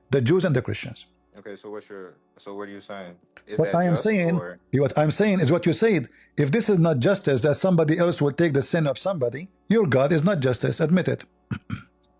the Jews and the Christians. Okay, so what are you saying? Is What that I am just saying, or what I'm saying is what you said. If this is not justice, that somebody else will take the sin of somebody, your God is not justice. Admit it.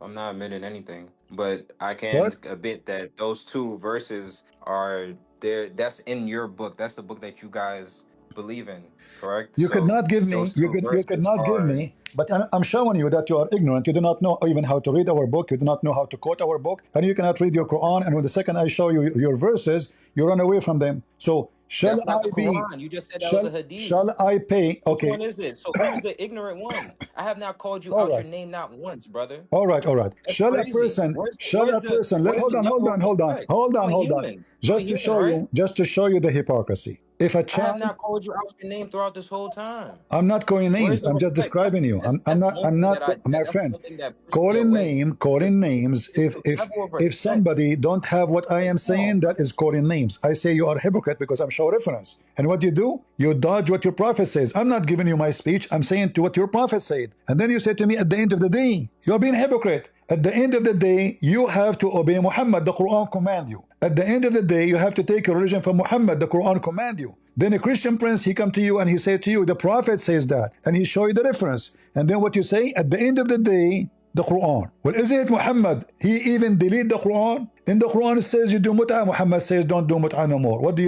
I'm not admitting anything, but I can What? admit that those two verses are there. That's in your book. That's the book that you guys believe in, correct? You could So not give me. those two You could verses not give are me. But I'm showing you that you are ignorant. You do not know even how to read our book. You do not know how to quote our book, and you cannot read your okay. Quran. And when the second I show you your verses, you run away from them. So shall That's not I the be? Quran. You just said that was a hadith. Shall I pay? Which Okay. one is it? So who's the ignorant one? I have not called you All out your right. name not once, brother. All right, all right. That's crazy. Shall a person, Where's hold the on, hold level of on, hold on, respect? hold I'm on, a hold on. human. I'm a human, right? Just to show you the hypocrisy. If a I have child, not called you out your name throughout this whole time. I'm not calling Where's names. the I'm just respect? describing you. That's one I'm thing not, my that's friend. one thing that pushes me away. It's Calling names. it's the level of If respect. somebody don't have what I am saying, No. that is calling names. I say you are a hypocrite because I'm show reference. And what do? You dodge what your prophet says. I'm not giving you my speech. I'm saying to what your prophet said. And then you say to me at the end of the day, you're being a hypocrite. At the end of the day, you have to obey Muhammad. The Quran command you. At the end of the day, you have to take your religion from Muhammad. The Quran command you. Then a Christian prince, he come to you and he say to you, the prophet says that, and he show you the reference. And then what you say at the end of the day, the Quran. Well, isn't it Muhammad? He even delete the Quran. In the Quran it says you do mut'ah. Muhammad says don't do mut'ah no more. What do?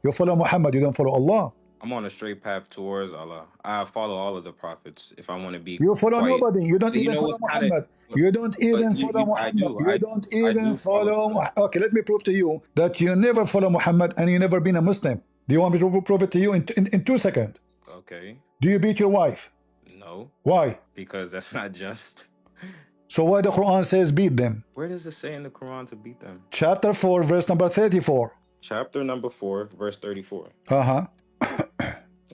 You follow Muhammad. You don't follow Allah. I'm on a straight path towards Allah. I follow all of the prophets if I want to be You follow quite. nobody. You don't But you even know follow what's kind of, Muhammad. You don't but even follow I Muhammad. do. You don't I even do follow follow. some. Okay, let me prove to you that you never follow Muhammad and you never been a Muslim. Do you want me to prove it to you in 2 seconds? Okay. Do you beat your wife? No, Why? because that's not just. So why the Quran says beat them? Where does it say in the Quran to beat them? Chapter 4, verse number 34. Chapter number 4, verse 34. Uh-huh.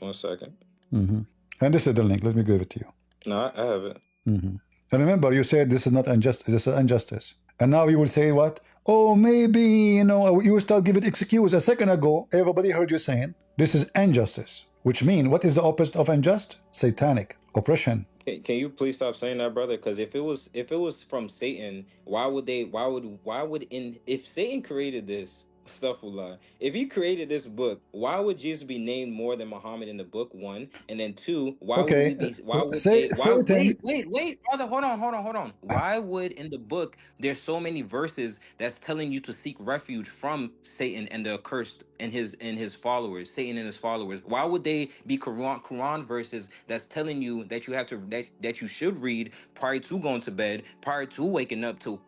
1 second. And this is the link. Let me give it to you. No, I have it. And remember, you said this is not injustice. This is injustice. And now you will say what? Oh, maybe, you know, you will start giving excuse. A second ago, everybody heard you saying this is injustice, which means what is the opposite of unjust? Satanic oppression. Can you please stop saying that, brother? Because if it was from Satan, if Satan created this stuff, if he created this book, why would Jesus be named more than Muhammad in the book? One, and then two, Okay. Satan. wait, brother, hold on. Why would in the book there's so many verses that's telling you to seek refuge from Satan and the accursed and his followers, Satan and his followers? Why would they be Quran verses that's telling you that you have to that you should read prior to going to bed, prior to waking up to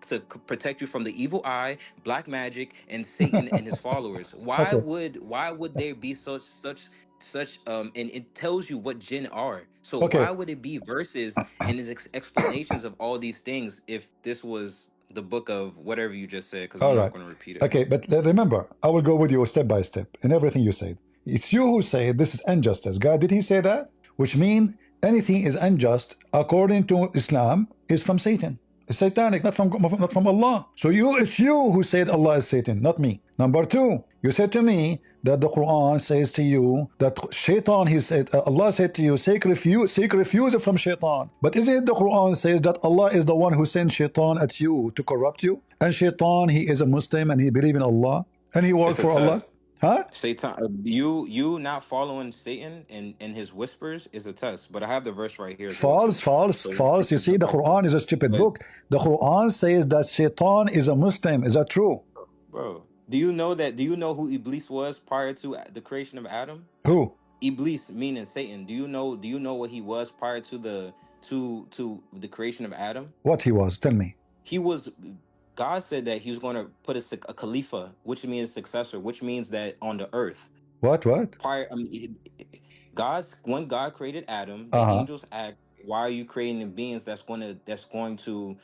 protect you from the evil eye, black magic, and Satan and his followers? Why Okay. would there be such and it tells you what jinn are? So Okay. why would it be verses and his explanations of all these things if this was the book of whatever you just said? Because All I'm not right. going to repeat it. Okay. But remember, I will go with you step by step in everything you said. It's you who say this is injustice. God, did he say that? Which means anything is unjust according to Islam is from Satan. It's satanic, not from Allah. So it's you who said Allah is Satan, not me. Number two, you said to me that the Quran says to you that Shaitan, Allah said to you, seek refuge from Shaitan. But isn't it the Quran says that Allah is the one who sent Shaitan at you to corrupt you? And Shaitan, he is a Muslim and he believes in Allah and he works It's a for Allah. test. Huh? Satan, you not following Satan and his whispers is a test. But I have the verse right here. False. You see, the Quran is a stupid book. The Quran says that Shaitan is a Muslim. Is that true? Bro, do you know who Iblis was prior to the creation of Adam? Who? Iblis meaning Satan. Do you know what he was prior to the creation of Adam? What he was? Tell me. He was. God said that he was going to put a Khalifa, which means successor, which means that on the earth. What? Prior, when God created Adam, the angels asked, "Why are you creating beings that's going to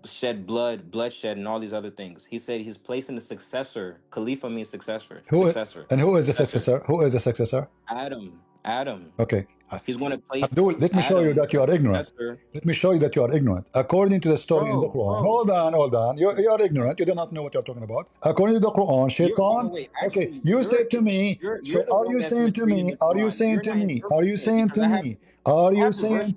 shed bloodshed, and all these other things?" He said he's placing a successor. Khalifa means successor. Successor. And who is the successor? Who is the successor? Adam. Okay. He's going to place. Abdul, let me show you that you are ignorant. successor. Let me show you that you are ignorant. According to the story in the Quran. Bro. Hold on. You are ignorant. You do not know what you're talking about. According to the Quran, Shaitan. Okay, you said to me. So are you saying to me? Are you saying to me? Are you saying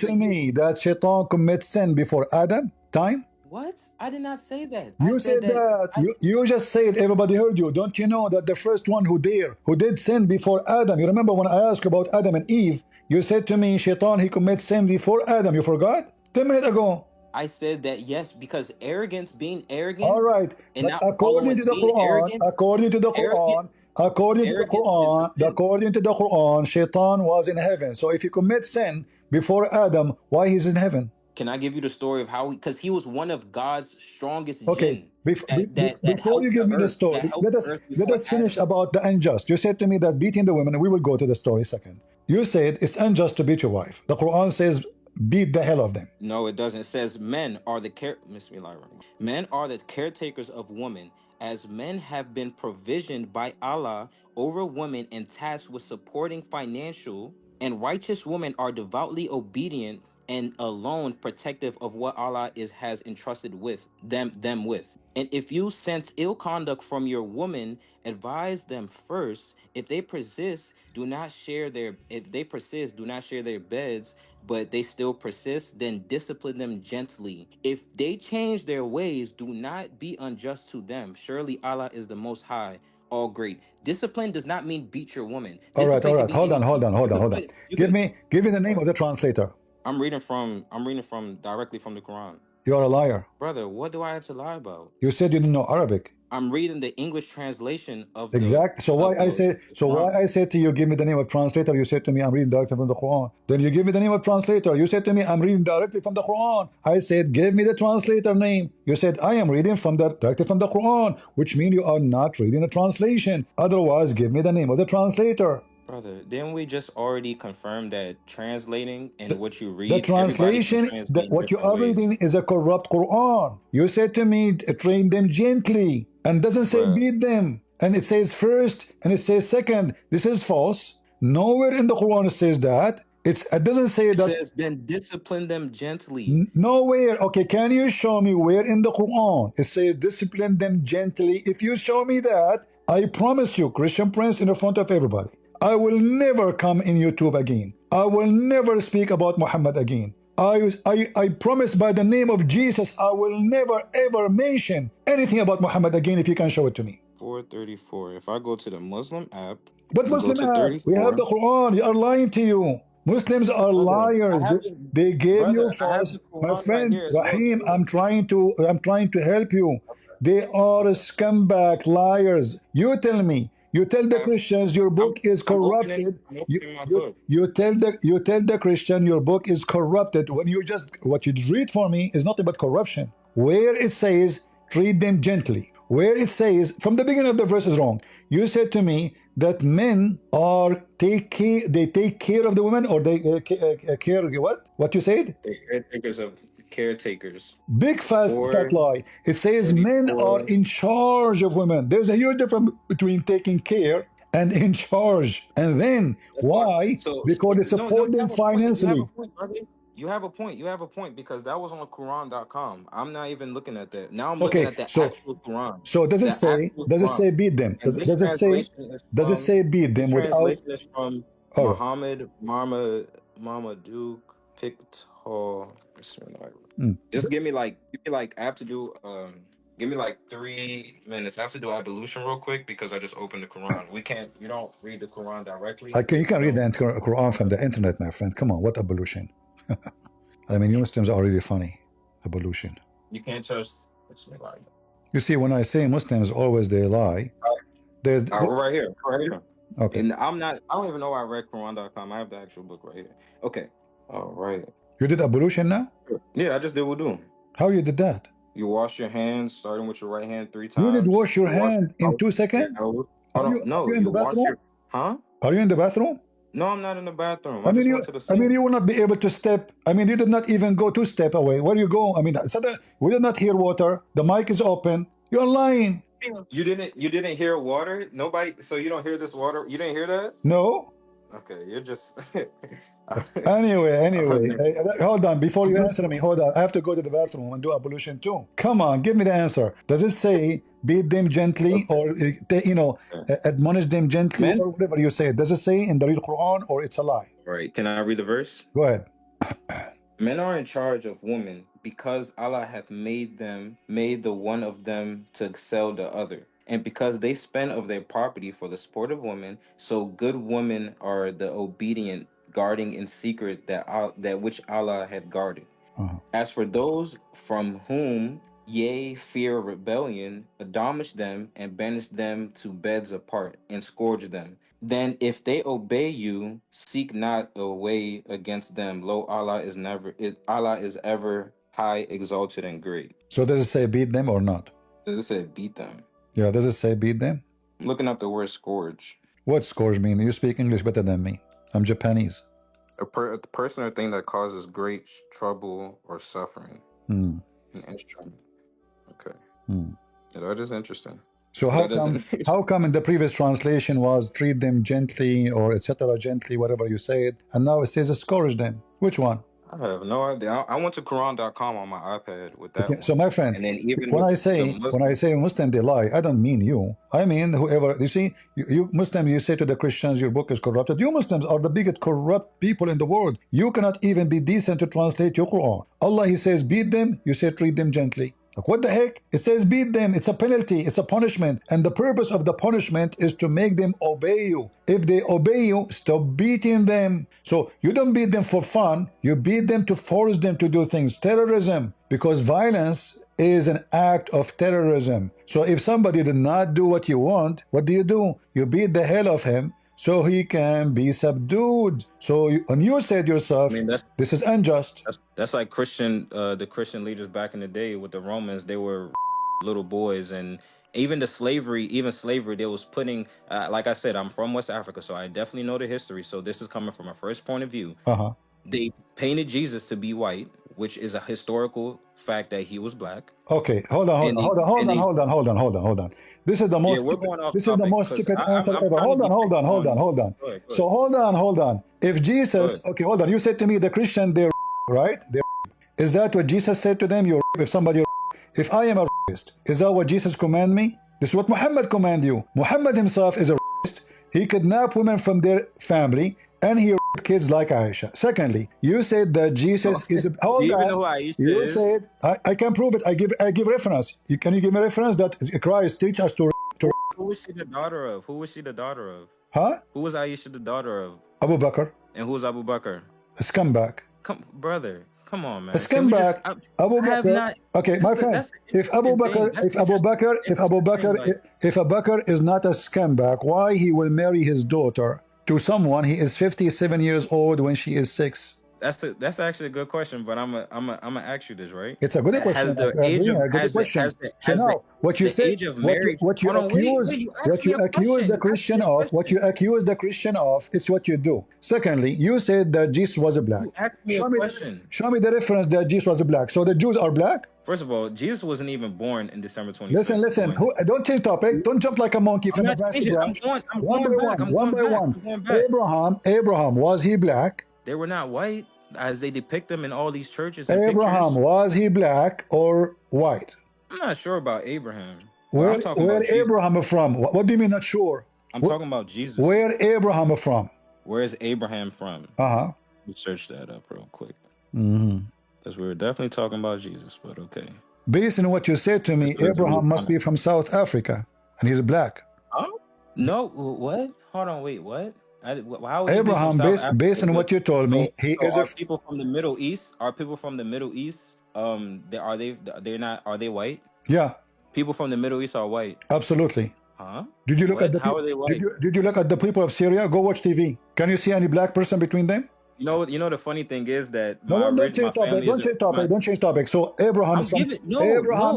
to me that Shaitan commits sin before Adam? Time? What? I did not say that. I You said said that. that. You just said everybody heard you. Don't you know that the first one who did sin before Adam? You remember when I asked about Adam and Eve, you said to me, Shaitan, he commits sin before Adam. You forgot? 10 minutes ago. I said that yes, because arrogance, being All arrogant, right. and But not following, being arrogant, arrogant, arrogance is a sin. according to the Quran, Shaitan was in heaven. So if he commits sin before Adam, why he's in heaven? Can I give you the story of how? Because he was one of God's strongest Okay, jinn that before you helped give the me the earth, that story, helped the earth let before us finish Adam. about the unjust. You said to me that beating the women, and we will go to the story second. You said it's unjust to beat your wife. The Quran says beat the hell of them. No, it doesn't. It says men are the caretakers of women, as men have been provisioned by Allah over women and tasked with supporting financial, and righteous women are devoutly obedient and alone protective of what Allah has entrusted with them with. And if you sense ill conduct from your woman, advise them first. If they persist, do not share their beds, but they still persist, then discipline them gently. If they change their ways, do not be unjust to them. Surely Allah is the most high, all great. Discipline does not mean beat your woman. All right, Discipline all can right. be Hold on, anything. hold on, hold on, hold on. Give me the name of the translator. I'm reading from directly from the Quran. You are a liar. Brother, what do I have to lie about? You said you didn't know Arabic. I'm reading the English translation of the Exact. So why Quran. I said to you, give me the name of translator? You said to me, I'm reading directly from the Quran. Then you give me the name of translator. You said to me, I'm reading directly from the Quran. I said, give me the translator name. You said, I am reading directly from the Quran, which means you are not reading a translation. Otherwise, give me the name of the translator. Brother, didn't we just already confirm that translating and what you The read, everybody can translation, translate in what you different are ways? reading is a corrupt Quran. You said to me, train them gently, and doesn't say Bruh. beat them. And it says first, and it says second. This is false. Nowhere in the Quran it says that. It doesn't say It that. says, then discipline them gently. Nowhere. Okay, can you show me where in the Quran it says discipline them gently? If you show me that, I promise you, Christian Prince, in the front of everybody, I will never come in YouTube again. I will never speak about Muhammad again. I promise by the name of Jesus, I will never ever mention anything about Muhammad again if you can show it to me. 434. If I go to the Muslim app, But Muslim app, we have the Quran. You are lying to you. Muslims are liars. They gave you false. My friend Rahim, I'm trying to help you. They are scumbag liars. You tell me. You tell the Christians your book is corrupted. You tell the Christian your book is corrupted when what you read for me is nothing but corruption. Where it says treat them gently, where it says from the beginning of the verse is wrong. You said to me that men they take care of the women, or they care what? What you said? Caretakers. Big fat lie. It says men are in charge of women. There's a huge difference between taking care and in charge. And then why? Because they support them financially. You have a point because that was on Quran.com. I'm not even looking at that. Now I'm looking at the actual Quran. So does it say beat them? Does it say beat them without? Translation is from Muhammad Marmaduke Pictor. Just give me like I have to do give me like 3 minutes. I have to do ablution real quick because I just opened the Quran. You don't read the Quran directly. You can read the Quran from the internet, my friend. Come on, what ablution? I mean, you Muslims are really funny. Ablution. You can't trust. You see, when I say Muslims, always they lie. There's right here. Okay. And I don't even know I read Quran.com. I have the actual book right here. Okay. All right. You did ablution now? Yeah, I just did wudu. How you did that? You wash your hands, starting with your right hand 3 times. You did wash your hand in 2 seconds? Are you in the bathroom? Are you in the bathroom? No, I'm not in the bathroom. I mean, you will not be able to step. I mean, you did not even go 2 steps away. Where you go? I mean, we did not hear water. The mic is open. You're lying. You didn't hear water? Nobody. So you don't hear this water? You didn't hear that? No. Okay, you're just. Anyway, hold on. Before you answer me, hold on. I have to go to the bathroom and do ablution too. Come on, give me the answer. Does it say beat them gently, or admonish them gently, or whatever you say? Does it say in the real Quran, or it's a lie? Right. Can I read the verse? Go ahead. Men are in charge of women, because Allah hath made the one of them to excel the other. And because they spend of their property for the sport of women, so good women are the obedient, guarding in secret that which Allah hath guarded. As for those from whom ye fear rebellion, admonish them and banish them to beds apart and scourge them. Then if they obey you, seek not a way against them. Lo, Allah is ever high, exalted, and great. So does it say beat them or not? Does it say beat them? Yeah, does it say beat them? I'm looking up the word scourge. What scourge mean? You speak English better than me. I'm Japanese. A person or thing that causes great trouble or suffering. Hmm. An instrument. Okay. Hmm. Yeah, that is interesting. So how come in the previous translation was treat them gently or etc. gently, whatever you said, and now it says scourge them? Which one? I have no idea. I went to Quran.com on my iPad with that one. So my friend, and then even when I say Muslim they lie, I don't mean you. I mean whoever. You see, you Muslim, you say to the Christians your book is corrupted. You Muslims are the biggest corrupt people in the world. You cannot even be decent to translate your Quran. Allah, He says beat them. You say treat them gently. Like, what the heck? It says beat them. It's a penalty. It's a punishment. And the purpose of the punishment is to make them obey you. If they obey you, stop beating them. So you don't beat them for fun. You beat them to force them to do things. Terrorism. Because violence is an act of terrorism. So if somebody did not do what you want, what do? You beat the hell of him so he can be subdued. So when you said yourself, this is unjust. That's like the Christian leaders back in the day with the Romans. They were little boys, and even slavery, they was putting, like I said, I'm from West Africa, so I definitely know the history. So this is coming from a first point of view. They painted Jesus to be white, which is a historical fact that he was black. Okay, hold on. This is the most stupid answer ever. Hold on. So hold on. If Jesus, okay, hold on. You said to me the Christian, they're right? Is that what Jesus said to them? If somebody, if I am a rapist, is that what Jesus command me? This is what Muhammad command you. Muhammad himself is a rapist. He kidnapped women from their family and he raped kids like Aisha. Secondly, you said that Jesus is a, hold on. You said I can prove it. I give reference. Can you give me reference that Christ teach us to? Who was she the daughter of? Huh? Who was Aisha the daughter of? Abu Bakr. And who's Abu Bakr? A scumbag. Brother, come on, man. A scumbag. Abu Bakr. Okay, my friend. If Abu Bakr is not a scumbag, why he will marry his daughter to someone he is 57 years old when she is 6? That's actually a good question, but I'm gonna ask you this, right? It's a good question. So now, what you say, what you accuse the Christian of, it's what you do. Secondly, you said that Jesus was a black. Show me the reference that Jesus was a black. So the Jews are black? First of all, Jesus wasn't even born in December 25th. Listen. Don't change topic. Don't jump like a monkey from the branch to branch. One by one. Abraham, was he black? They were not white, as they depict them in all these churches. Abraham, was he black or white? I'm not sure about Abraham. Where Abraham from? What do you mean not sure? I'm talking about Jesus. Where Abraham from? Where is Abraham from? Let's search that up real quick. Because we were definitely talking about Jesus, but okay. Based on what you said to me, Abraham must be from South Africa, and he's black. Oh? No, what? Hold on, wait, what? How Abraham, based on what you told me, he is people from the Middle East. Are people from the Middle East? Are they white? Yeah. People from the Middle East are white. Absolutely. Huh? Did you look at the? How are they white? Did you look at the people of Syria? Go watch TV. Can you see any black person between them? You know the funny thing is that don't change topic. So Abraham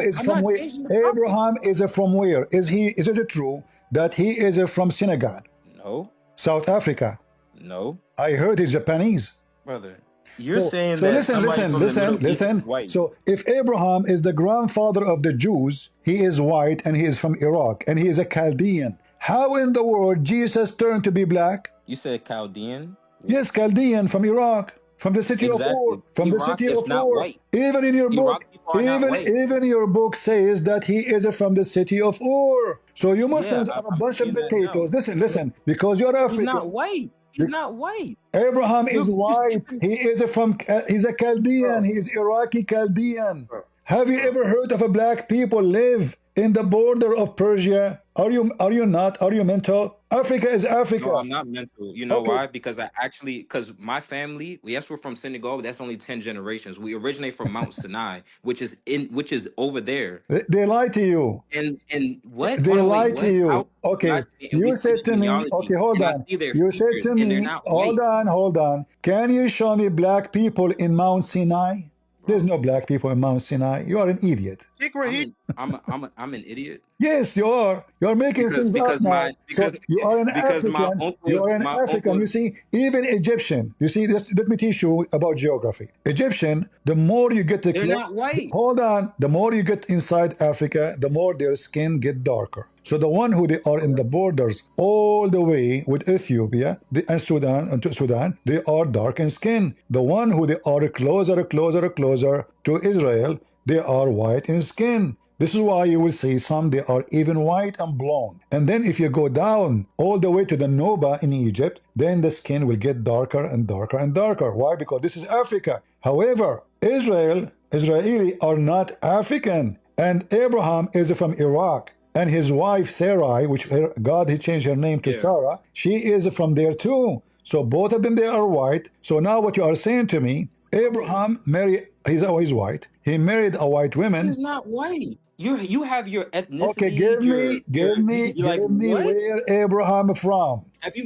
is from where? Abraham is from where? Is it true that he is from Senegal? No. South Africa? No. I heard he's Japanese. Brother, you're saying that listen. So if Abraham is the grandfather of the Jews, he is white and he is from Iraq and he is a Chaldean. How in the world Jesus turned to be black? You said Chaldean? Yes, Chaldean from Iraq, from the city of Ur. From the city of Ur. Even in your book, even your book says that he is from the city of Ur. So you Muslims are a bunch of potatoes. Listen, because you're African. He's not white. He's not white. Abraham is white. You He is from. He's a Chaldean. bro, He is Iraqi Chaldean. bro, Have you bro. ever heard of a black people live in the border of Persia? Are you not? Are you mental? Africa is No, Africa. I'm not mental. You know Okay. why? Because because my family, yes, we're from Senegal, but that's only 10 generations. We originate from Mount Sinai, which is over there. They lie to you. And what? They Hold on, wait, lie to what? How you. lie Okay. to me? And we You study said to me, genealogy, okay, hold and I on. see their You said features, to and they're me, not white. hold on. Can you show me black people in Mount Sinai? There's no black people in Mount Sinai. You are an idiot. I'm an idiot Yes, you are. You're making things up now. So you are an because African. You are an my African. You uncle's see, even Egyptian. You see, let me teach you about geography. Egyptian, the more you get to they're not white. hold on, the more you get inside Africa, the more their skin get darker. So the one who they are in the borders all the way with Ethiopia and Sudan, they are dark in skin. The one who they are closer to Israel, they are white in skin. This is why you will see some they are even white and blonde. And then if you go down all the way to the Noba in Egypt, then the skin will get darker and darker and darker. Why? Because this is Africa. However, Israeli are not African. And Abraham is from Iraq. And his wife Sarai, which God he changed her name to Yeah. Sarah, she is from there too. So both of them they are white. So now what you are saying to me, Abraham married, he's always white. He married a white woman. He's not white. You have your ethnicity. Okay, give me You're like, what? where Abraham from. Have you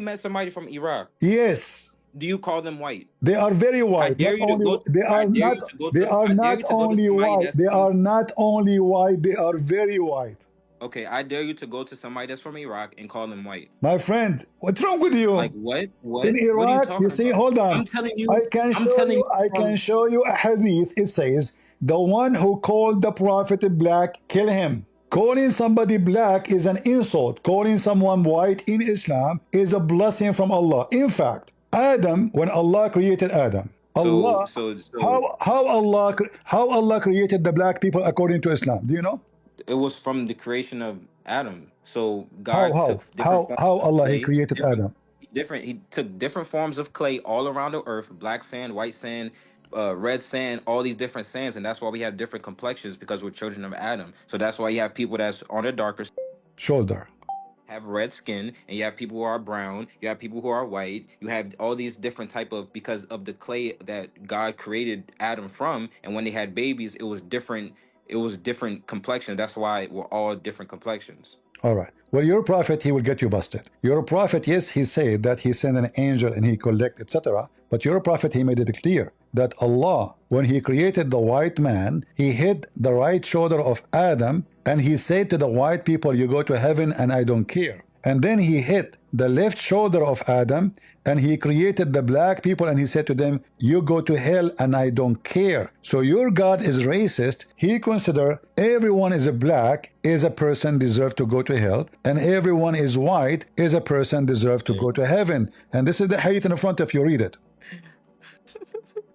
met somebody from Iraq? Yes, Do you call them white? they are very I white. dare Not you to only go. they I are dare not you to go they to. are I dare not you to go to only somebody white. that's They from. are not only white. They are very white. Okay, I dare you to go to somebody that's from Iraq and call them white. My friend, what's wrong with you? Like what? What? In What are you Iraq, you talking see, about? hold I'm on. telling you. I can I'm show telling you, you I can show you a hadith. It says, the one who called the prophet black, kill him. Calling somebody black is an insult. Calling someone white in Islam is a blessing from Allah. In fact, Adam, when Allah created Adam, So Allah, so so how Allah created the black people according to Islam? Do you know? it was from the creation of Adam. So How God how took different how forms how of Allah he clay, created Adam? he took different forms of clay all around the earth, black sand, white sand, red sand, all these different sands, and that's why we have different complexions because we're children of Adam. So that's why you have people that's on the darker Shoulder. have red skin, and you have people who are brown, you have people who are white, you have all these different type of, because of the clay that God created Adam from, and when they had babies it was different complexion. That's why we're all different complexions. All right. Well, your prophet, he will get you busted. Your prophet, yes, he said that he sent an angel and he collect, etc. But your prophet, he made it clear that Allah, when he created the white man, he hit the right shoulder of Adam and he said to the white people, you go to heaven and I don't care. And then he hit the left shoulder of Adam and he created the black people and he said to them, you go to hell and I don't care. So your God is racist. He consider everyone is a black is a person deserve to go to hell, and everyone is white is a person deserve to go to heaven. And this is the hadith in front of you. Read it.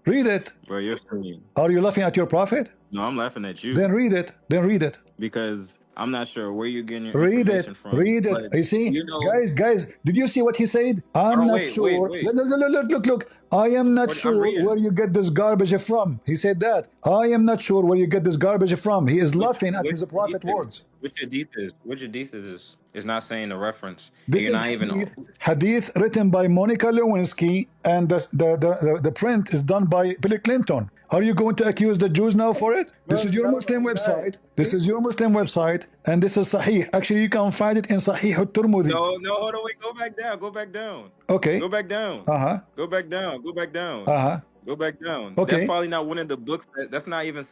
Read it. Bro, you're funny. Are you laughing at your prophet? No, I'm laughing at you Then read it. Then read it. because I'm not sure where you're getting your Read information it. from. Read it. but You see, you know, guys, did you see what he said? I'm on, not wait, sure. wait. Look. I am not I'm sure reading. where you get this garbage from. He said that. I am not sure where you get this garbage from. He is laughing at his prophet words. Which hadith is? Which hadith is this? It's not saying the reference. This You're is not even. hadith written by Monica Lewinsky, and the print is done by Bill Clinton. Are you going to accuse the Jews now for it? This is your Muslim website. This is your Muslim website, and this is Sahih. Actually, you can find it in Sahih al-Tirmidhi. No, hold on, wait, go back down. Go back down. Okay. Go back down. Uh-huh. Go back down. Go back down. Uh-huh. Go back down. Okay. That's probably not one of the books. That's not even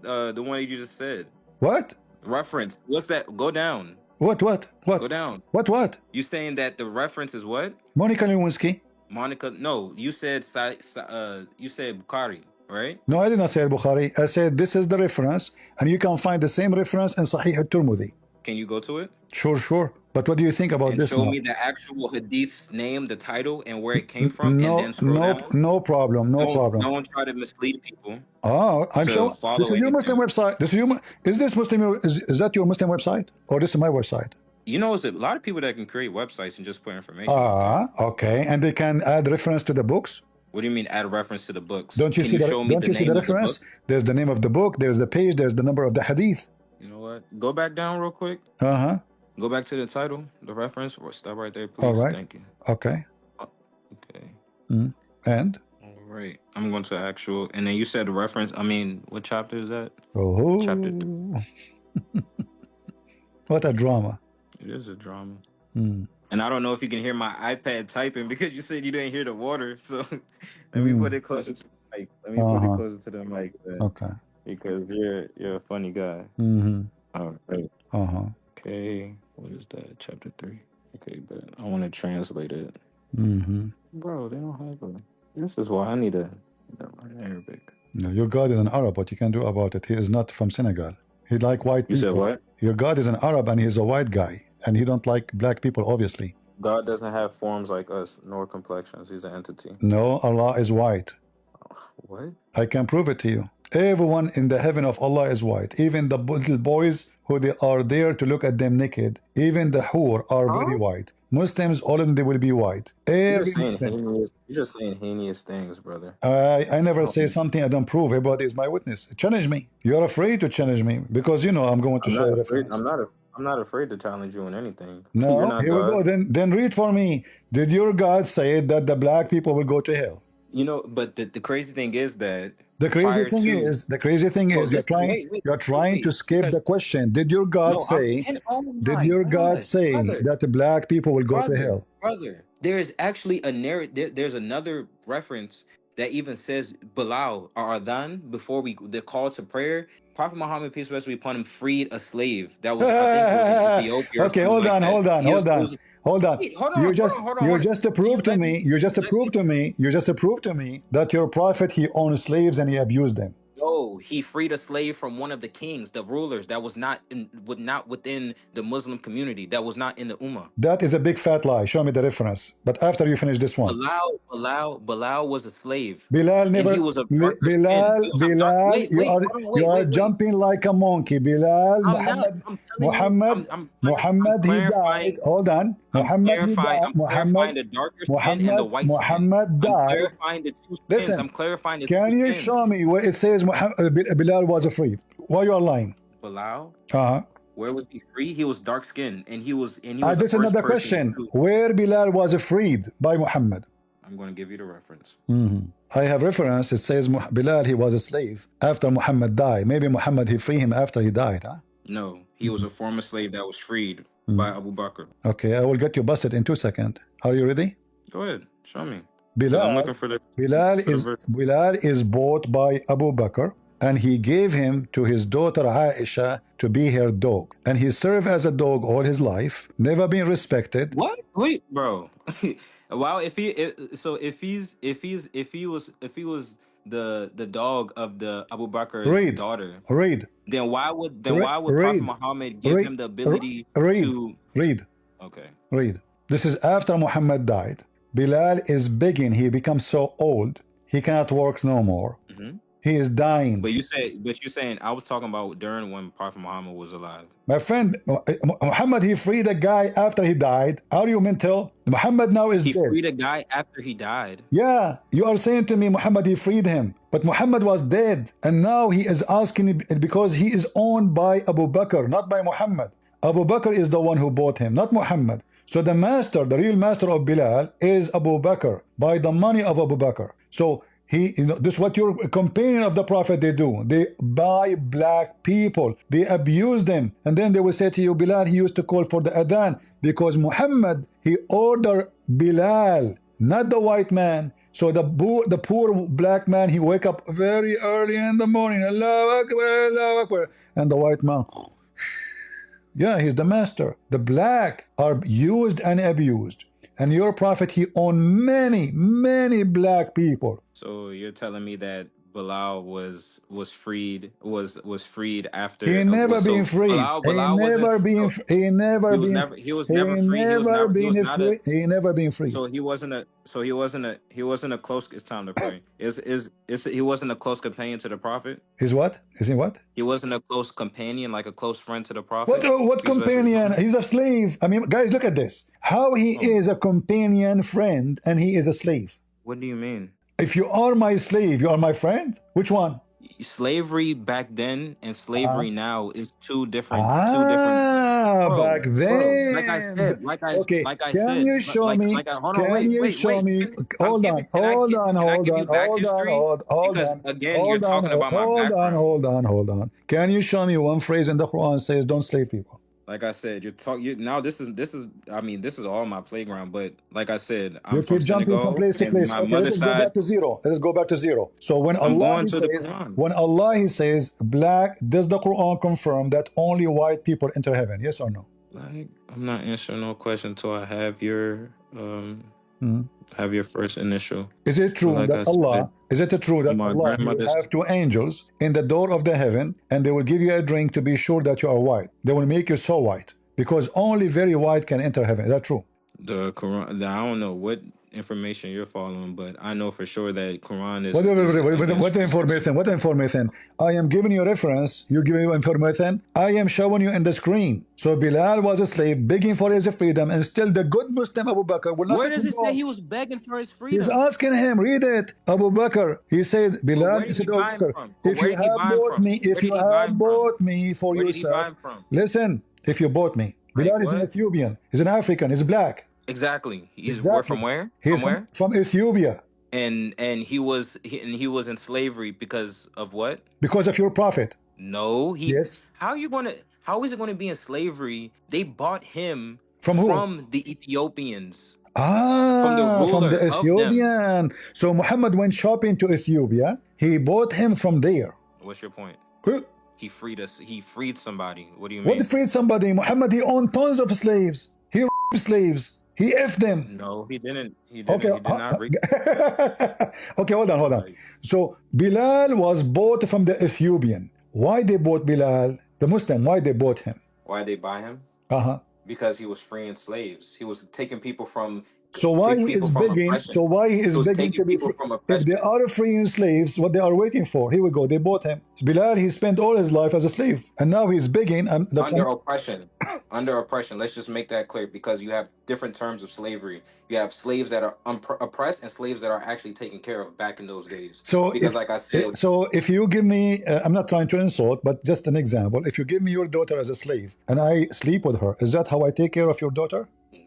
the one that you just said. What? Reference. What's that? Go down. What? Go down. What? You saying that the reference is what? Monica Lewinsky. Monica? No, you said you said Bukhari, right? No, I did not say Bukhari. I said this is the reference, and you can find the same reference in Sahih al-Tirmidhi. Can you go to it? Sure. But what do you think about And this show now? me the actual hadith's name, the title, and where it came from, and then scroll down. No problem. Don't try to mislead people. Oh, I'm to sure. follow This is your anything. Muslim website. This is your. Is this Muslim? Is that your Muslim website, or this is my website? You know, it's a lot of people that can create websites and just put information up there. Okay. And they can add reference to the books. What do you mean add a reference to the books? Don't you Can see you the show me Don't the you see the name of the book? reference? There's the name of the book. There's the page. There's the number of the hadith. You know what? Go back down real quick. Go back to the title, the reference, or stop right there, please. All right. Thank you. Okay. Okay. And All right. I'm going to actual, and then you said the reference. I mean, what chapter is that? oh, Chapter 3. what a drama. It is a drama. And I don't know if you can hear my iPad typing because you said you didn't hear the water. So let me put it closer to the mic. Let me put it closer to the mic. Okay. Because you're a funny guy. All right. Okay. What is that? Chapter 3. Okay, but I want to translate it. Bro, they don't have a. This is why I need a Arabic. No, your God is an Arab. What you can do about it? He is not from Senegal. He like white people. You said what? Your God is an Arab and he's a white guy, and he don't like black people, obviously. God doesn't have forms like us, nor complexions. He's an entity. No, Allah is white. What? I can prove it to you. Everyone in the heaven of Allah is white. Even the little boys who they are there to look at them naked. Even the hur are very white. Muslims, all of them, they will be white. You're just saying heinous things, brother. I never say something I don't prove. Everybody is my witness. Challenge me. You're afraid to challenge me because you know I'm going to show you reference. I'm not afraid to challenge you on anything. No, here we go. Then read for me. Did your God say that the black people will go to hell? You know, but the crazy thing is that the crazy thing is you're trying to skip the question. Did your God say that the black people will go to hell? Brother, there is actually a narrative. There's another reference that even says Bilal or Adhan before the call to prayer. Prophet Muhammad, peace be upon him, freed a slave that was, I think, it was in Ethiopia. Okay, hold on. You just to prove to me that your prophet, he owned slaves and he abused them. No, he freed a slave from one of the kings, the rulers, that was not within the Muslim community, that was not in the Ummah. That is a big fat lie. Show me the reference. But after you finish this one. Bilal was a slave. Bilal never. He was a Bilal, you are jumping like a monkey. Bilal, Muhammad, he died. Hold on. Muhammad died. Listen, I'm clarifying the can you show me where it says Bilal was freed? Why you are lying? Bilal? Where was he free? He was dark skinned and he was this is another question. Where Bilal was freed by Muhammad? I'm going to give you the reference. I have reference. It says Bilal, he was a slave after Muhammad died. Maybe Muhammad, he freed him after he died, huh? No, he was a former slave that was freed by Abu Bakr. Okay, I will get you busted in 2 seconds. Are you ready? Go ahead, show me. Bilal, I'm looking for the Bilal is bought by Abu Bakr, and he gave him to his daughter Aisha to be her dog, and he served as a dog all his life, never been respected. What? Wait, bro. Wow, if he was the dog of the Abu Bakr's daughter, then why would Prophet Muhammad give him the ability to read? Okay. Read. This is after Muhammad died. Bilal is begging. He becomes so old he cannot work no more. He is dying. But you're saying I was talking about during when Prophet Muhammad was alive. My friend, Muhammad, he freed a guy after he died. Are you mental? Muhammad now is dead. He freed a guy after he died. Yeah, you are saying to me Muhammad, he freed him. But Muhammad was dead. And now he is asking because he is owned by Abu Bakr, not by Muhammad. Abu Bakr is the one who bought him, not Muhammad. So the master, the real master of Bilal is Abu Bakr by the money of Abu Bakr. So this is what your companion of the Prophet they do. They buy black people, they abuse them, and then they will say to you, Bilal, he used to call for the adhan because Muhammad, he ordered Bilal, not the white man. So the poor black man, he wake up very early in the morning, Allahu Akbar, Allahu Akbar, and the white man, yeah, he's the master. The black are used and abused. And your prophet, he owned many black people. So you're telling me that Bilal was freed He after never been so freed. Bilal wasn't so He never he was been. never he was He never free. never He was been not a free. He never been free. so he wasn't a close. It's time to pray. He wasn't a close companion to the prophet. Is what? Is he what? He wasn't a close companion, like a close friend to the What? prophet. What Peace be upon companion? him. He's a slave. I mean, guys, look at this. How he Oh, is a companion friend and he is a slave. what do you mean? If you are my slave, you are my friend. Which one? Slavery back then and slavery now is two different bro, Back bro. then. Okay, Like I can said, you show me? hold on, Can you show wait. me? I'm Hold giving. on, hold on, Can I hold give on, you back hold on, history? hold Because on, again, you're hold on, talking about my hold on, background. hold on. Can you show me one phrase in the Quran says don't slave people? Like I said, now. This is. I mean, this is all my playground. But like I said, I'm You from keep jumping from Senegal, place to and place. my Okay, let mother's us go side. back to zero. Let us go back to zero. So when I'm Allah going he to the says, Quran. when Allah he says black, does the Quran confirm that only white people enter heaven? Yes or no? Like, I'm not answering no question until I have your Hmm. first initial. Is it true Like that I Allah? said, Is it true that my Allah he will grandmother's. have two angels in the door of the heaven and they will give you a drink to be sure that you are white? They will make you so white because only very white can enter heaven. Is that true? The Quran. I don't know what information you're following, but I know for sure that Quran is What against racism. information? What information? I am giving you reference. You give me information. I am showing you in the screen. So Bilal was a slave, begging for his freedom, and still the good Muslim Abu Bakr will not Where let does him it say go. he was begging for his He's freedom? asking him, read it. Abu Bakr. He said, But Bilal, where he did he said, Abu buy him Bakr, from? But if where you did he have buy him bought from? me, if Where you did he buy have him from? bought me for Where did he buy yourself, him from? listen, if you bought me, Like Bilal is an what? Ethiopian, he's an African, he's black. Exactly. He's where Exactly. from where? He's From where? from Ethiopia And he was in slavery because of what? because of your prophet. No, Yes. how is it gonna be in slavery? They bought him From who? from the Ethiopians, from the From ruler the of them. Ethiopian. So Muhammad went shopping to Ethiopia. He bought him from there. What's your point? Huh? He freed us. He freed somebody. What do you What mean? freed somebody? Muhammad, he owned tons of slaves. He raped slaves. He effed them. No, he didn't. Okay. He did not read. Okay, hold on. Like, So Bilal was bought from the Ethiopian. Why they bought Bilal? The Muslim, why they bought him? why they buy him? Uh-huh. Because he was freeing slaves. He was taking people from So why he people is from begging? oppression. So why he is He was begging taking to be people free? from If they oppression. are freeing slaves, what they are waiting for? Here we go. They bought him. Bilal, he spent all his life as a slave, and now he's begging. Under oppression. Under oppression. Let's just make that clear, because you have different terms of slavery. You have slaves that are oppressed and slaves that are actually taken care of back in those days. So Because if like I said, if you give me, I'm not trying to insult, but just an example. If you give me your daughter as a slave and I sleep with her, is that how I take care of your daughter?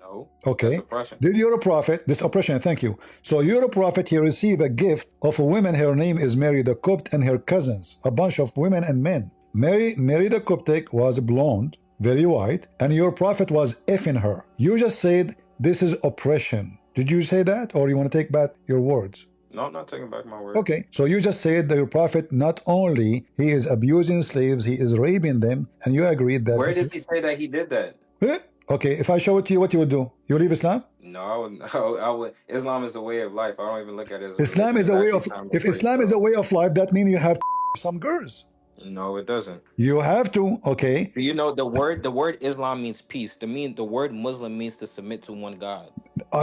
no, Okay. that's oppression. Did your prophet, this oppression, thank you. So your prophet, he received a gift of a woman, her name is Mary the Copt, and her cousins, a bunch of women and men. Mary the Coptic was blonde, very white, and your prophet was effing her. You just said this is oppression. Did you say that, or you want to take back your words? No, I'm not taking back my word. Okay, so you just said that your prophet, not only he is abusing slaves, he is raping them, and you agreed that Where this does he say that he did that? is... Okay, if I show it to you, what you would do? You leave Islam? No, I would. Islam is a way of life. I don't even look at it as a Islam religion. is It's a way actually of... time to If pray, Islam is so. a way of life, that means you have some girls. No, it doesn't. You have to, okay? You know, the word Islam means peace. The word Muslim means to submit to one God.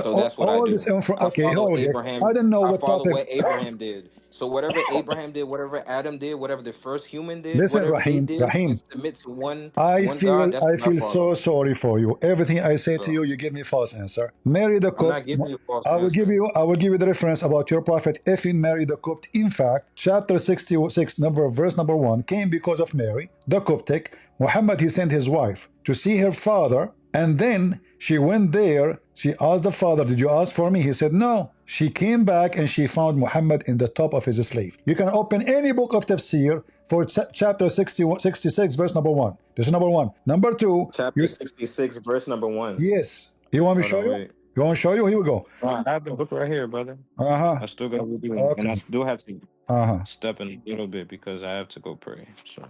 So that's what I All do. this info... I Okay, follow okay. Abraham. I don't know I what follow topic... what Abraham did. So whatever Abraham did, whatever Adam did, whatever the first human did, Listen, whatever they Rahim, did, Rahim, and submit to one I God. feel That's what I so follow. sorry for you. Everything I say to So you, you give me false answer. Mary the I'm not Copt, giving you a false I will give answer. you the reference about your prophet effing Mary the Copt. In fact, chapter 66, verse number 1 came because of Mary the Coptic. Muhammad, he sent his wife to see her father, and then she went there. She asked the father, did you ask for me? He said no. She came back and she found Muhammad in the top of his slave. You can open any book of tafsir for chapter 66, verse number 1. This is number 1. Number 2, Chapter 66, verse number 1. yes. You want me to Hold show on, you? wait. You want to show you? Here we go. I have the book right here, brother. Uh-huh. I still got to do, and I Okay. still have to Uh-huh. step in a little bit because I have to go pray. So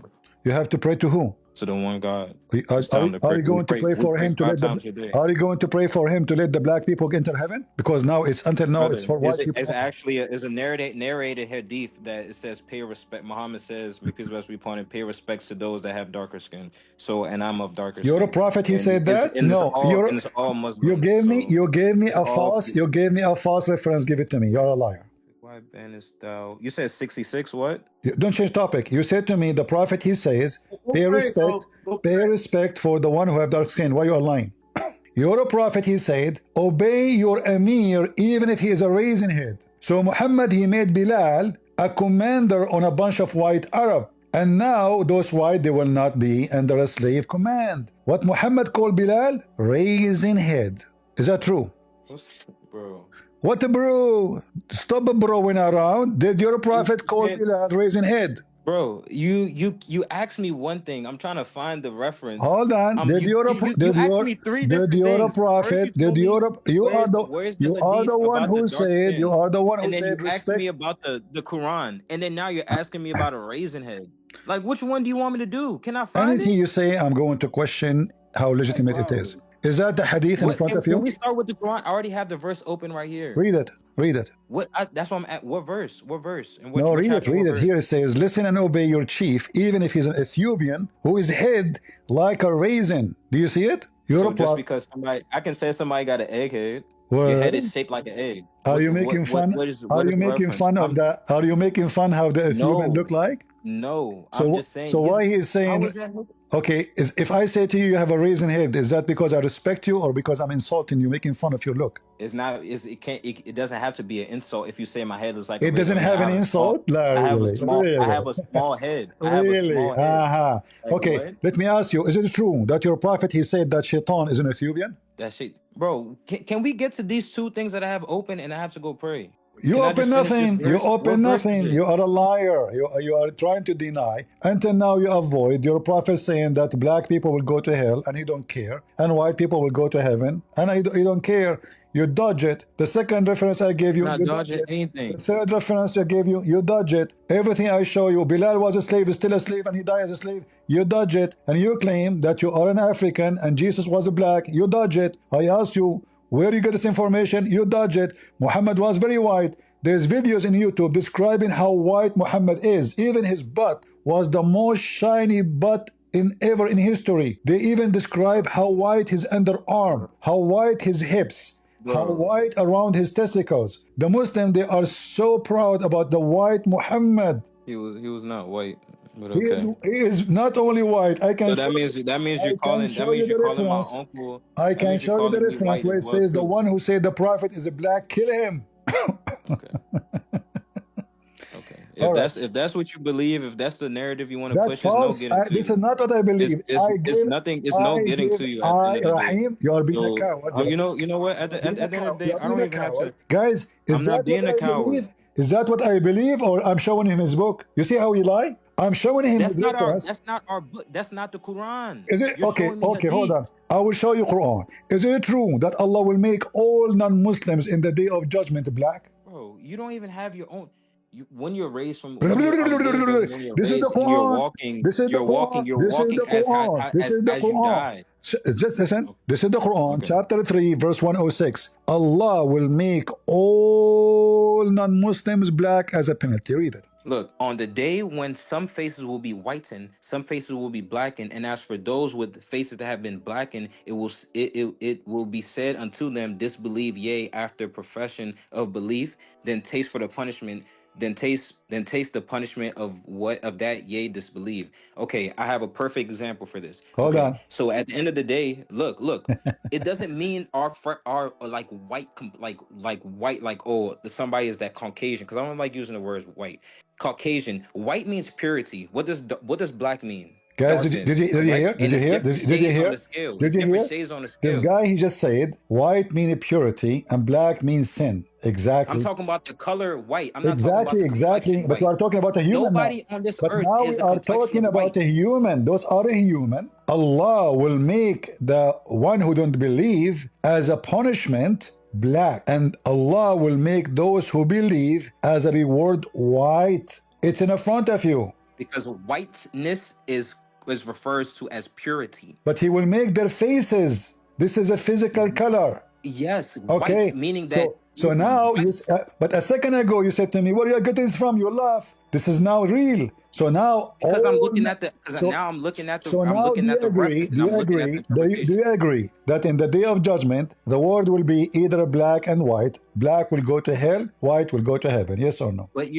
You have to pray to who? to the one God. Are, It's time to are pray. you going to pray We for pray him to five let times the a day. are you going to pray for him to let the black people enter heaven? Because now it's until now it's Brother, for is white it people is only. actually is a narrated hadith that it says pay respect. Muhammad says, "May peace be upon him, pay respects to those that have darker skin." So, and I'm of darker You're a skin, prophet, he and said that? No, it's all you Muslims. gave me So it's all. you gave me a false reference. Give it to me. You're a liar. Why banest thou? You said 66. What? Don't change topic. You said to me the prophet he says, Go pray, bro. Go pay pray. respect for the one who have dark skin. Why you are lying? You're a prophet, he said, obey your emir even if he is a raisin head. So Muhammad, he made Bilal a commander on a bunch of white Arab. And now those white, they will not be under a slave command. What Muhammad called Bilal? Raisin head. Is that true? Bro. What bro? Stop broing around. Did your prophet call Bilal raisin head? Bro, you asked me one thing. I'm trying to find the reference. Hold on. You asked me three different things. First, you told me where's the you are the hadith one about the who dark said skin, and then you asked respect. me about the Quran, and then now you're asking me about a raisin head. Like, which one do you want me to do? Can I find Anything it? you say, I'm going to question how legitimate it is. Is that the hadith in front of you? Can we start with the Quran? I already have the verse open right here. Read it. Read it. That's what I'm at. What verse? What verse? And No, read chapter, it. Read it. verse? Here it says, listen and obey your chief, even if he's an Ethiopian, who is head like a raisin. Do you see it? You're So a just because I can say somebody got an egg head. Well, your head is shaped like an egg. Are you making fun? Are you making fun of that? Are you making fun how the Ethiopian look like? No, so, I'm just saying. So why he is saying? Okay, if I say to you have a raisin head, is that because I respect you or because I'm insulting you, making fun of your look? It's not. It doesn't have to be an insult if you say my head is like. It doesn't have an insult. I have a small head. Really? Like, okay, what? Let me ask you: is it true that your prophet he said that Shaitan is an Ethiopian? That shit, bro. Can we get to these two things that I have open and I have to go pray? You open nothing. You open nothing. You are a liar. You are trying to deny. Until now, you avoid your prophet saying that black people will go to hell and you don't care, and white people will go to heaven and you don't care. You dodge it. The second reference I gave you, you dodge it. Anything. The third reference I gave you, you dodge it. Everything I show you, Bilal was a slave, is still a slave, and he died as a slave. You dodge it, and you claim that you are an African and Jesus was a black. You dodge it. I asked you, where you get this information? You dodge it. Muhammad was very white. There's videos in YouTube describing how white Muhammad is. Even his butt was the most shiny butt ever in history. They even describe how white his underarm, how white his hips, how white around his testicles. The Muslim, they are so proud about the white Muhammad. He was not white. But okay. He is not only white. I can. So that means you're calling. That means you're calling my uncle. I can show you the reference where it says the one who said the prophet is a black, kill him. Okay. Okay. If that's what you believe, if that's the narrative you want to push, false. This is not what I believe. It's nothing. It's no getting to you. Rahim, you are being a coward. You know what? At the end of the day, I don't even have to. Guys, is that what I believe? Is that what I believe, or I'm showing him his book? You see how he lie? I'm showing him his reference. That's not our book. That's not the Quran. Is it? Okay, hold on. I will show you Quran. Is it true that Allah will make all non-Muslims in the day of judgment black? Bro, you don't even have your own. When you're raised from this is the Quran. This is the Quran. This is the Quran. Just listen. This is the Quran, chapter 3, verse 106. Allah will make all non-Muslims black as a penalty. Read it. Look, on the day when some faces will be whitened, some faces will be blackened, and as for those with faces that have been blackened, it will be said unto them, disbelieve, yea, after profession of belief, then taste for the punishment. Then taste the punishment of that, yea, disbelieve. Okay, I have a perfect example for this. Hold on. So at the end of the day, look, it doesn't mean our like white, somebody is that Caucasian, because I don't like using the words white. Caucasian. White means purity. What does black mean? Guys, did you hear? Did you hear? This guy, he just said white means purity and black means sin. Exactly. I'm talking about the color white. I'm not exactly. But we are talking about a human. Nobody on this earth now is we are talking about a human. Those are a human. Allah will make the one who don't believe as a punishment black, and Allah will make those who believe as a reward white. It's in front of you. Because whiteness is is refers to as purity. But he will make their faces. This is a physical color. Yes, Okay, white, meaning that so now white, but a second ago you said to me, "Where are you getting this from?" You laugh. This is now real. So now, because I'm all looking at the because so now I'm looking at the so I'm now do looking you at the agree? reference and Do I'm you looking at agree? the interpretation. Do you agree that in the day of judgment, the world will be either black and white? Black will go to hell. White will go to heaven. Yes or no? But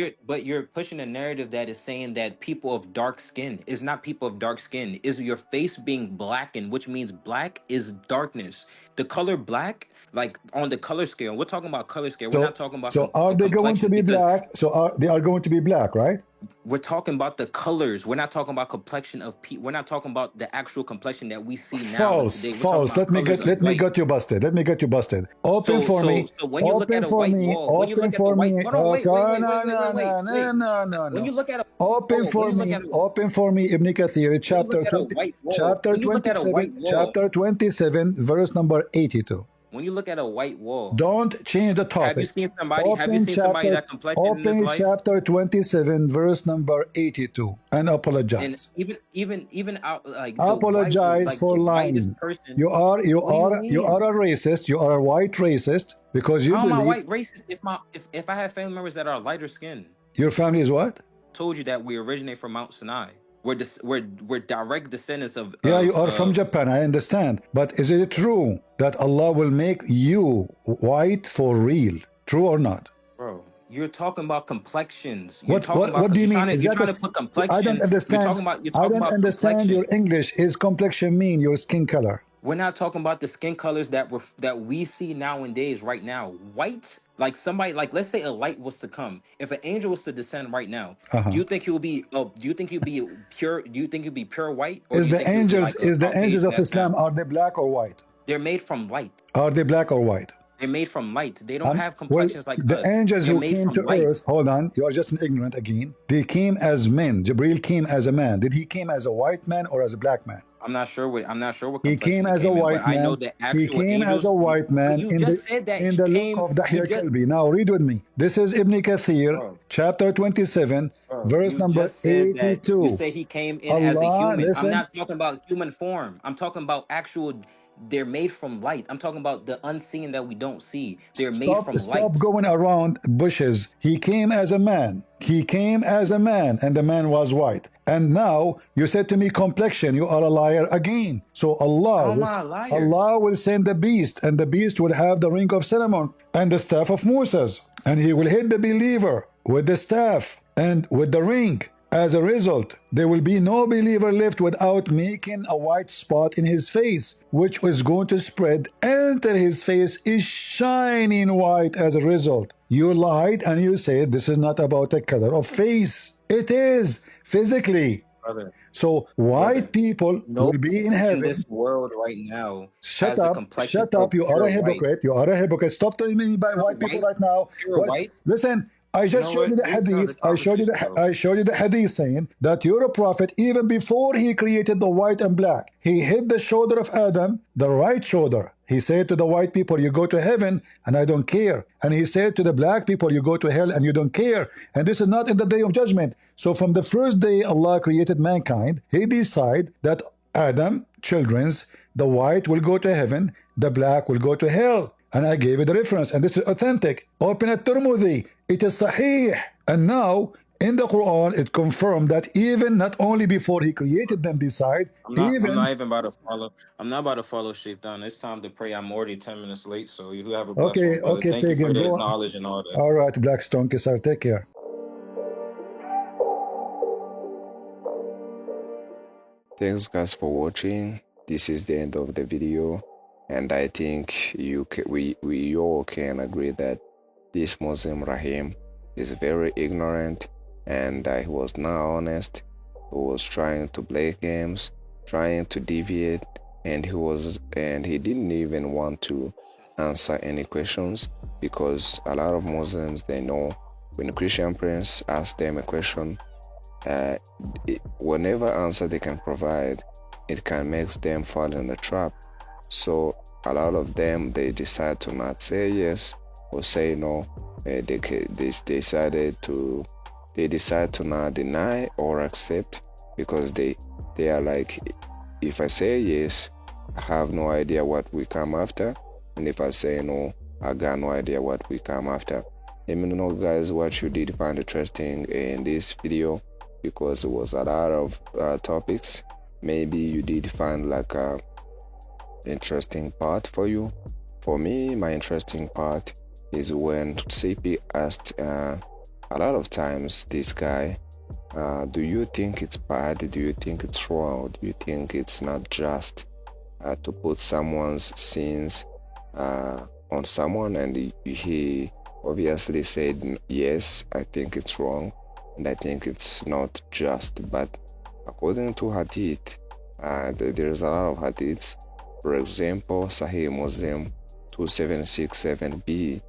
you're pushing a narrative that is saying that people of dark skin is not people of dark skin. Is your face being blackened, which means black is darkness. The color black, like on the color scale, we're talking about color scale. We're not So talking about so are they going to complexion be because black? So they are going to be black, right? we're talking about the colors. We're not talking about complexion of people. We're not talking about the actual complexion that we see now and False, today. We're talking false. about colors of Let me white. get you busted. Let me get you busted. Open So for so me. so when you look at Open a for white me. wall, when you Open look at the for white, me. hold on, wait, Okay, wait, wait, no, wait, wait, no, wait, wait, no, no, wait. no, no, When no. you look at a Open wall, when for you look me. at a Open for me. Ibn Kathir, when you look chapter at a 20, white wall, chapter when you look at a 27, white wall, chapter 27, verse number 82. when you look at a white wall, Don't change the have you topic. seen somebody? Have you seen somebody that complected in this Open life? chapter 27, verse number 82, and And apologize. even out Apologize like the for whitest lying. person. You are you What do you are you are mean? a racist. You are a white racist because you How am I believe white racist if I have family members that are lighter skinned? your family is what? Told you that we originate from Mount Sinai. We're direct descendants of Yeah, you of are from of Japan. I understand, but is it true that Allah will make you white for real? True or not? bro. You're talking about complexions. You're talking What about do you mean? Is you're that a? trying to put I don't complexion. understand. You're I talking don't about understand your complexion. English. Is complexion mean your skin color? We're not talking about the skin colors that we see nowadays, right now. White, like somebody, like let's say a light was to come. If an angel was to descend right now, do Uh-huh. you think he will be? Do you think he'll be pure? Do you think he'll be pure white, or do Is you the think he'll be angels like a is the angels Caucasian of that's Islam, now? are they black or white? They're made from light. Are they black or white? They're made from light. They don't have Well, complexions like the us. angels They're who made came from to light. earth, hold on, you are just an ignorant again. They came as men. Jibril came as a man. Did he came as a white man or as a black man? I'm not sure what He came complexion he as a came in, but white I know man. the He actual came as a angels. white But man you just said that in he the look came. of You Dahya just, Kalbi. Now read with me. This is Ibn Kathir, bro, chapter 27, verse you number just said that you 82. say he came in as a Allah, human. I'm listen. not talking about human form. I'm talking about actual. They're made from light. I'm talking about the unseen that we don't see. They're made from Stop light. going around bushes. He came as a man. He came as a man, and the man was white. And now you said to me complexion. You are a liar again. So How am I a liar? Allah will send the beast, and the beast will have the ring of Solomon and the staff of Moses, and he will hit the believer with the staff and with the ring. As a result, there will be no believer left without making a white spot in his face, which is going to spread until his face is shining white as a result. You lied and you said this is not about the color of face. It is physically. Brother, So white people will be in in heaven. this world right now Shut has the up, complexion shut of up. You are pure a white. hypocrite. You are a hypocrite. Stop telling me by white people White, right now. pure What? white. Listen, I You just know showed you what? the Let me start hadith. the conversation, bro. I showed you the hadith saying that you're a prophet even before he created the white and black. He hit the shoulder of Adam, the right shoulder. He said to the white people, you go to heaven and I don't care. And he said to the black people, you go to hell and you don't care. And this is not in the day of judgment. So from the first day Allah created mankind, he decided that Adam, children's, the white will go to heaven, the black will go to hell. And I gave it a reference, and this is authentic. Open at Tirmidhi. It is sahih. And now, in the Quran, it confirmed that even not only before he created them decide, I'm even... not even about to follow. I'm not about to follow Shaitan. It's time to pray. I'm already 10 minutes late. So you have a blessed one, brother. Okay, Thank you for pagan, the go. knowledge and all that. All right, Black Stone Kisar, take care. Thanks guys for watching. This is the end of the video, and I think we all can agree that this Muslim Rahim is very ignorant, and he was not honest. He was trying to play games, trying to deviate, and he didn't even want to answer any questions, because a lot of Muslims, they know when a Christian prince asks them a question, whatever answer they can provide, it can make them fall in a trap. So a lot of them, they decide to not say yes or say no. They decide to not deny or accept because they are like, if I say yes, I have no idea what we come after, and if I say no, I got no idea what we come after. Let me know, guys, what you did find interesting in this video, because it was a lot of topics. Maybe you did find like a interesting part for you. For me, my interesting part is when CP asked a lot of times this guy, do you think it's bad? Do you think it's wrong? Do you think it's not just to put someone's sins on someone? And he obviously said, yes, I think it's wrong, and I think it's not just. But according to Hadith, there's a lot of Hadiths. For example, Sahih Muslim 2767b,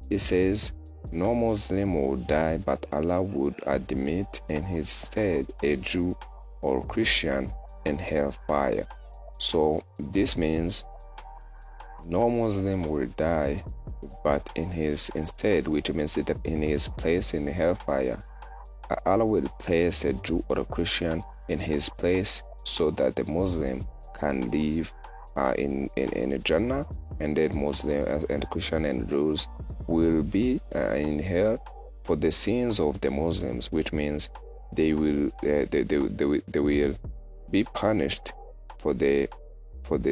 it says, no Muslim will die, but Allah would admit in his stead a Jew or Christian in hellfire. So this means no Muslim will die, but in his instead, which means that in his place in the hellfire, Allah will place a Jew or a Christian in his place, so that the Muslim can live in a Jannah, and then Muslim and Christian and Jews will be in hell for the sins of the Muslims, which means they will be punished for the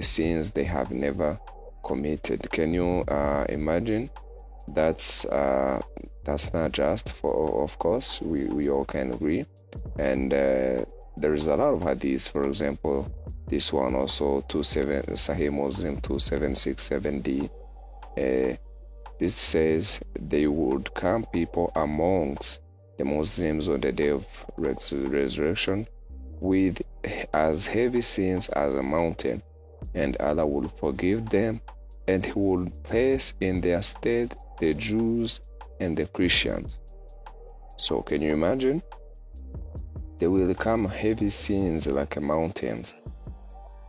sins they have never committed. Can you imagine? That's not just. For of course we all can agree, and there is a lot of hadiths. For example, this one also, Sahih Muslim 2767d. This says, they would come people amongst the Muslims on the day of resurrection with as heavy sins as a mountain, and Allah will forgive them, and He will place in their stead the Jews and the Christians. So can you imagine? They will come heavy sins like mountains,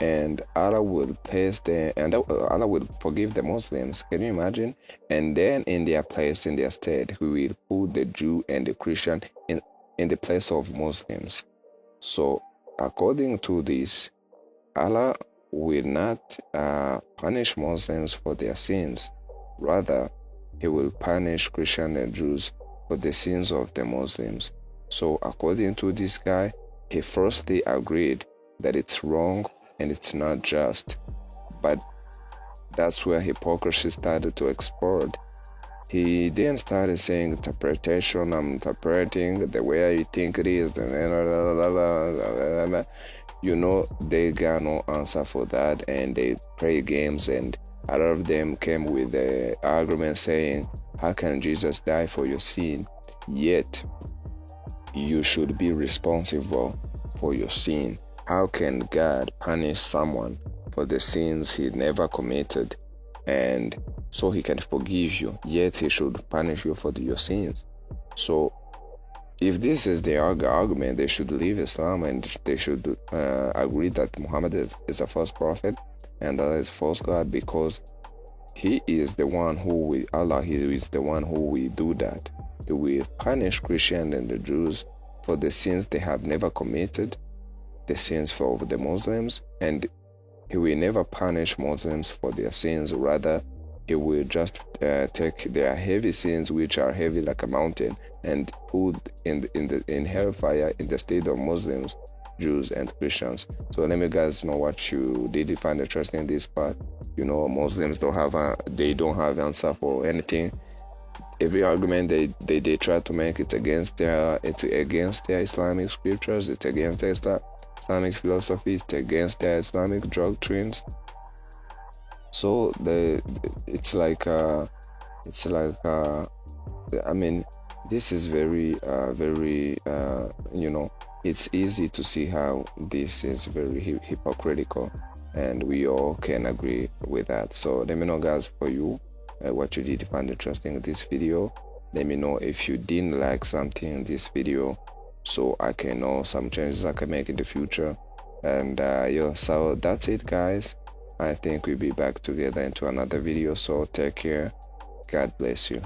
and Allah will place them, and Allah will forgive the Muslims. Can you imagine? And then in their place, in their stead, He will put the Jew and the Christian in the place of Muslims. So according to this, Allah will not punish Muslims for their sins. Rather, He will punish Christians and Jews for the sins of the Muslims. So according to this guy, he firstly agreed that it's wrong and it's not just. But that's where hypocrisy started to explode. He then started saying interpretation, I'm interpreting the way I think it is. You know, they got no answer for that, and they play games, and a lot of them came with the argument saying, how can Jesus die for your sin? Yet, you should be responsible for your sin. How can God punish someone for the sins he never committed, and so He can forgive you, yet He should punish you for your sins? So if this is the argument, they should leave Islam, and they should agree that Muhammad is a false prophet and Allah is false God, because He is the one who will, Allah, He is the one who will do that. He will punish Christians and the Jews for the sins they have never committed, the sins for the Muslims, and He will never punish Muslims for their sins. Rather, He will just take their heavy sins, which are heavy like a mountain, and put in hellfire in the state of Muslims, Jews, and Christians. So let me guys know what you did find interesting in this part. You know, Muslims don't have answer for anything. Every argument they try to make, it's against their Islamic scriptures, it's against their Islamic philosophy, it's against their Islamic doctrines. So it's like I mean, this is very you know, it's easy to see how this is very hypocritical, and we all can agree with that. So let me know, guys, for you, what you did find interesting in this video. Let me know if you didn't like something in this video, so I can know some changes I can make in the future. And yeah, so that's it, guys. I think we'll be back together into another video, so take care. God bless you.